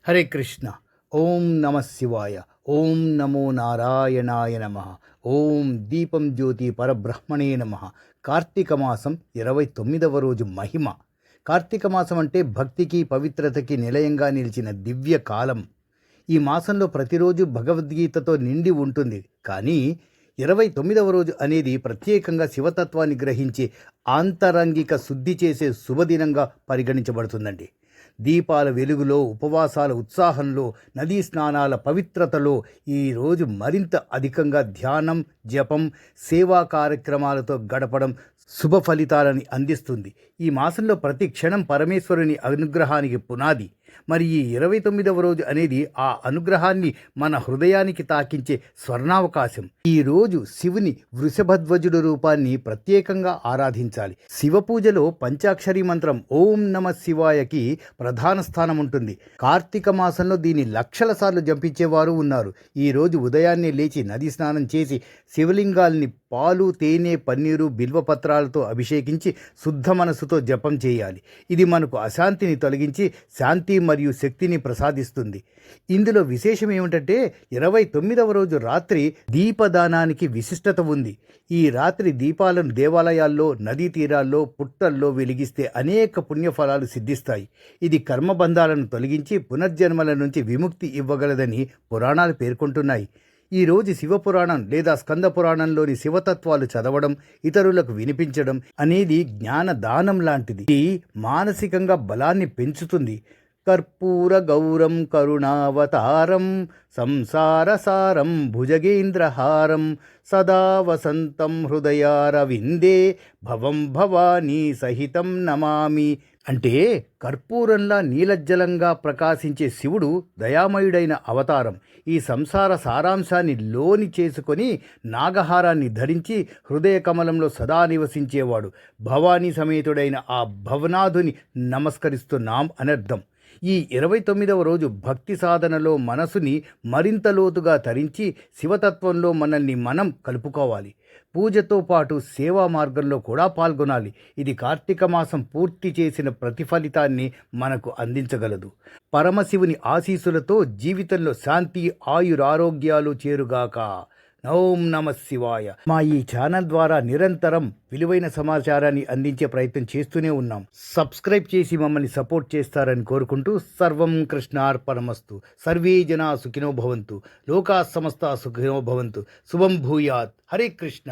హరే కృష్ణ. ఓం నమ శివాయ. ఓం నమో నారాయణాయ నమ. ఓం దీపం జ్యోతి పరబ్రహ్మణే నమ. కార్తీక మాసం 29వ రోజు మహిమ. కార్తీక మాసం అంటే భక్తికి పవిత్రతకి నిలయంగా నిలిచిన దివ్య కాలం. ఈ మాసంలో ప్రతిరోజు భగవద్గీతతో నిండి ఉంటుంది. కానీ 29వ రోజు అనేది ప్రత్యేకంగా శివతత్వాన్ని గ్రహించి ఆంతరంగిక శుద్ధి చేసే శుభదినంగా పరిగణించబడుతుందండి. దీపాల వెలుగులో, ఉపవాసాల ఉత్సాహంలో, నదీ స్నానాల పవిత్రతలో ఈరోజు మరింత అధికంగా ధ్యానం, జపం, సేవా కార్యక్రమాలతో గడపడం శుభ ఫలితాలని అందిస్తుంది. ఈ మాసంలో ప్రతి క్షణం పరమేశ్వరుని అనుగ్రహానికి పునాది. మరి ఈ 29వ రోజు అనేది ఆ అనుగ్రహాన్ని మన హృదయానికి తాకించే స్వర్ణావకాశం. ఈ రోజు శివుని వృషభధ్వజుడు రూపాన్ని ప్రత్యేకంగా ఆరాధించాలి. శివ పూజలో పంచాక్షరి మంత్రం ఓం నమ శివాయకి ప్రధాన స్థానం ఉంటుంది. కార్తీక మాసంలో దీన్ని లక్షల సార్లు జపించేవారు ఉన్నారు. ఈ రోజు ఉదయాన్నే లేచి నది స్నానం చేసి శివలింగాల్ని పాలు, తేనె, పన్నీరు, బిల్వపత్రాలతో అభిషేకించి శుద్ధ మనసుతో జపం చేయాలి. ఇది మనకు అశాంతిని తొలగించి శాంతి మరియు శక్తిని ప్రసాదిస్తుంది. ఇందులో విశేషం ఏమిటంటే 29వ రోజు రాత్రి దీపదానానికి విశిష్టత ఉంది. ఈ రాత్రి దీపాలను దేవాలయాల్లో, నదీ తీరాల్లో, పుట్టల్లో వెలిగిస్తే అనేక పుణ్యఫలాలు సిద్ధిస్తాయి. ఇది కర్మబంధాలను తొలగించి పునర్జన్మల నుంచి విముక్తి ఇవ్వగలదని పురాణాలు పేర్కొంటున్నాయి. ఈరోజు శివపురాణం లేదా స్కంద పురాణంలోని శివతత్వాలు చదవడం, ఇతరులకు వినిపించడం అనేది జ్ఞానదానం లాంటిది. ఇది మానసికంగా బలాన్ని పెంచుతుంది. కర్పూర గౌరం కరుణావతారం సంసారసారం భుజగేంద్రహారం సదా వసంతం హృదయారవిందే భవం భవానీ సహితం నమామి. అంటే కర్పూరంలా నీలజ్జలంగా ప్రకాశించే శివుడు దయామయుడైన అవతారం. ఈ సంసార సారాంశాన్ని లోని చేసుకొని నాగహారాన్ని ధరించి హృదయ కమలంలో సదా నివసించేవాడు. భవానీ సమేతుడైన ఆ భవనాథుని నమస్కరిస్తున్నాం అనర్థం. ఈ 29వ రోజు భక్తి సాధనలో మనసుని మరింత లోతుగా తరించి శివతత్వంలో మనల్ని మనం కలుపుకోవాలి. పూజతో పాటు సేవా మార్గంలో కూడా పాల్గొనాలి. ఇది కార్తీక మాసం పూర్తి చేసిన ప్రతిఫలితాన్ని మనకు అందించగలదు. పరమశివుని ఆశీస్సులతో జీవితంలో శాంతి, ఆయురారోగ్యాలు చేరుగాక. ఓం నమ శివాయ. మా ఈ ఛానల్ ద్వారా నిరంతరం విలువైన సమాచారాన్ని అందించే ప్రయత్నం చేస్తూనే ఉన్నాం. సబ్స్క్రైబ్ చేసి మమ్మల్ని సపోర్ట్ చేస్తారని కోరుకుంటూ సర్వం కృష్ణార్పణమస్తు. సర్వే జనా సుఖినో భవంతు. లోకా సమస్తా సుఖినో భవంతు. శుభం భూయాత్. హరే కృష్ణ.